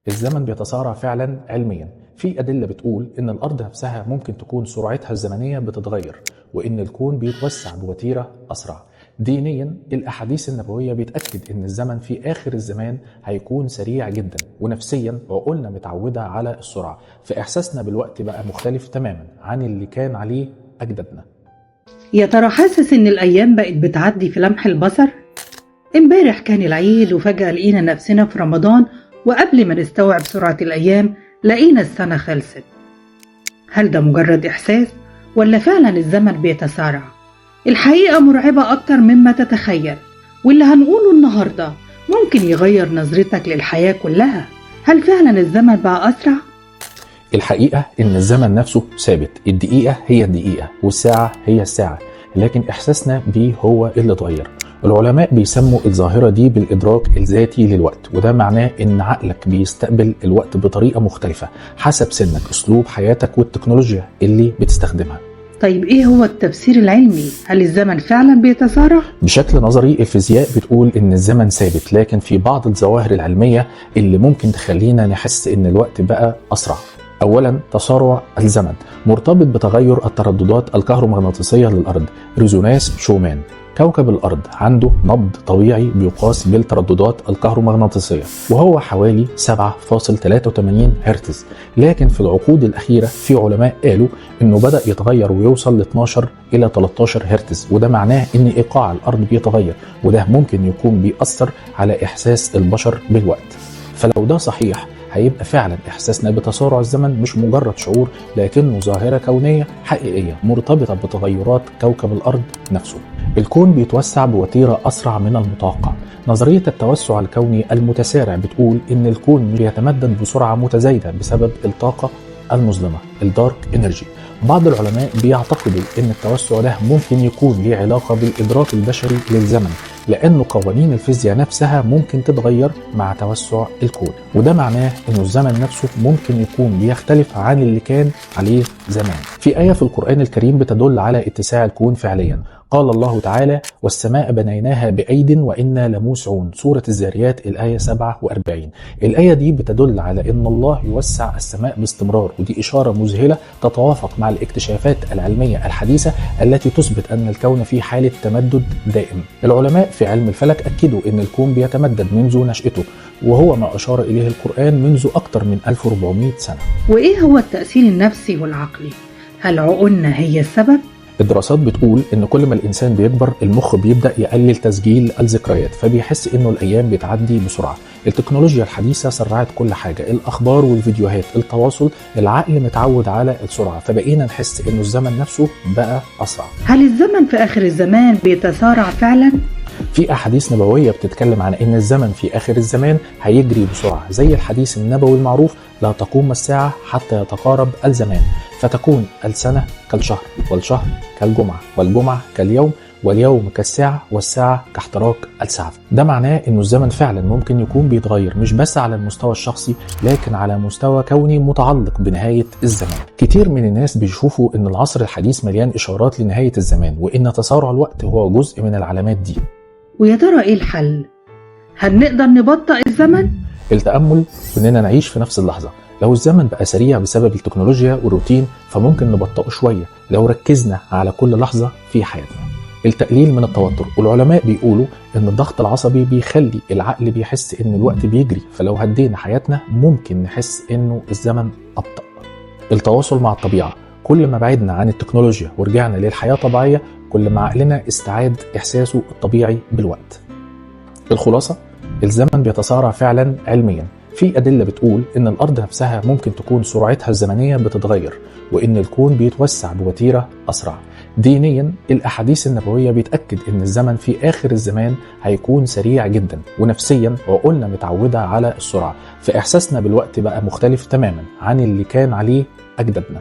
الزمن بيتسارع فعلا علميا. في أدلة بتقول إن الأرض نفسها ممكن تكون سرعتها الزمنية بتتغير، وإن الكون بيتوسع بوتيرة أسرع. دينيا الأحاديث النبوية بتأكد إن الزمن في آخر الزمان هيكون سريع جدا، ونفسيا عقولنا متعودة على السرعة، فإحساسنا بالوقت بقى مختلف تماما عن اللي كان عليه أجدادنا. يا ترى حاسس إن الأيام بقت بتعدي في لمح البصر؟ امبارح كان العيد وفجأة لقينا نفسنا في رمضان، وقبل ما نستوعب سرعة الأيام لقينا السنة خلصت. هل ده مجرد إحساس ولا فعلا الزمن بيتسارع؟ الحقيقة مرعبة أكتر مما تتخيل، واللي هنقوله النهاردة ممكن يغير نظرتك للحياة كلها. هل فعلا الزمن بقى أسرع؟ الحقيقة إن الزمن نفسه ثابت، الدقيقة هي الدقيقة والساعة هي الساعة، لكن إحساسنا بيه هو اللي اتغير. العلماء بيسموا الظاهرة دي بالإدراك الذاتي للوقت، وده معناه إن عقلك بيستقبل الوقت بطريقة مختلفة حسب سنك، أسلوب حياتك، والتكنولوجيا اللي بتستخدمها. طيب إيه هو التفسير العلمي؟ هل الزمن فعلا بيتسارع؟ بشكل نظري الفيزياء بتقول إن الزمن ثابت، لكن في بعض الظواهر العلمية اللي ممكن تخلينا نحس إن الوقت بقى أسرع. أولا، تسارع الزمن مرتبط بتغير الترددات الكهرومغناطيسية للأرض. ريزونانس شومان، كوكب الأرض عنده نبض طبيعي بيقاس بالترددات الكهرومغناطيسية، وهو حوالي 7.83 هرتز. لكن في العقود الأخيرة في علماء قالوا إنه بدأ يتغير ويوصل ل 12 إلى 13 هرتز، وده معناه إن إيقاع الأرض بيتغير، وده ممكن يكون بيأثر على إحساس البشر بالوقت. فلو ده صحيح هيبقى فعلا إحساسنا بتسارع الزمن مش مجرد شعور، لكنه ظاهرة كونية حقيقية مرتبطة بتغيرات كوكب الأرض نفسه. الكون بيتوسع بوتيرة أسرع من المتوقع. نظرية التوسع الكوني المتسارع بتقول إن الكون بيتمدد بسرعة متزايدة بسبب الطاقة المظلمة، الدارك انرجي. بعض العلماء بيعتقدوا إن التوسع ده ممكن يكون له علاقة بالإدراك البشري للزمن، لأن قوانين الفيزياء نفسها ممكن تتغير مع توسع الكون، وده معناه إن الزمن نفسه ممكن يكون بيختلف عن اللي كان عليه زمان. في آية في القرآن الكريم بتدل على اتساع الكون فعليا. قال الله تعالى: والسماء بنيناها بأيد وإنا لموسعون. سورة الذاريات الآية 47. الآية دي بتدل على إن الله يوسع السماء باستمرار، ودي إشارة مذهلة تتوافق مع الاكتشافات العلمية الحديثة التي تثبت أن الكون في حالة تمدد دائم. العلماء في علم الفلك أكدوا أن الكون بيتمدد منذ نشأته، وهو ما أشار إليه القرآن منذ أكثر من 1400 سنة. وإيه هو التأثير النفسي والعقلي؟ هل عقولنا هي السبب؟ الدراسات بتقول إن كل ما الإنسان بيكبر المخ بيبدأ يقلل تسجيل الذكريات، فبيحس إنه الأيام بتعدي بسرعة. التكنولوجيا الحديثة سرعت كل حاجة، الأخبار والفيديوهات، التواصل. العقل متعود على السرعة، فبقينا نحس إنه الزمن نفسه بقى أسرع. هل الزمن في آخر الزمان بيتسارع فعلا؟ في أحاديث نبوية بتتكلم عن إن الزمن في آخر الزمان هيجري بسرعة، زي الحديث النبوي المعروف: لا تقوم الساعة حتى يتقارب الزمان، فتكون السنة كالشهر، والشهر كالجمعة، والجمعة كاليوم، واليوم كالساعة، والساعة كاحتراق السعف. ده معناه إنه الزمن فعلا ممكن يكون بيتغير، مش بس على المستوى الشخصي لكن على مستوى كوني متعلق بنهاية الزمان. كتير من الناس بيشوفوا إن العصر الحديث مليان إشارات لنهاية الزمان، وإن تسارع الوقت هو جزء من العلامات دي. ويا ترى إيه الحل؟ هل نقدر نبطئ الزمن؟ التأمل وإننا نعيش في نفس اللحظة. لو الزمن بقى سريع بسبب التكنولوجيا والروتين فممكن نبطئه شوية لو ركزنا على كل لحظة في حياتنا. التقليل من التوتر، والعلماء بيقولوا إن الضغط العصبي بيخلي العقل بيحس إن الوقت بيجري، فلو هدينا حياتنا ممكن نحس إنه الزمن أبطأ. التواصل مع الطبيعة، كل ما بعدنا عن التكنولوجيا ورجعنا للحياة الطبيعية كل ما عقلنا استعاد إحساسه الطبيعي بالوقت. الخلاصة: الزمن بيتسارع فعلا علميا. في أدلة بتقول إن الأرض نفسها ممكن تكون سرعتها الزمنية بتتغير، وإن الكون بيتوسع بوتيرة أسرع. دينيا الأحاديث النبوية بتأكد إن الزمن في آخر الزمان هيكون سريع جدا، ونفسيا عقولنا متعودة على السرعة، فإحساسنا بالوقت بقى مختلف تماما عن اللي كان عليه أجدادنا.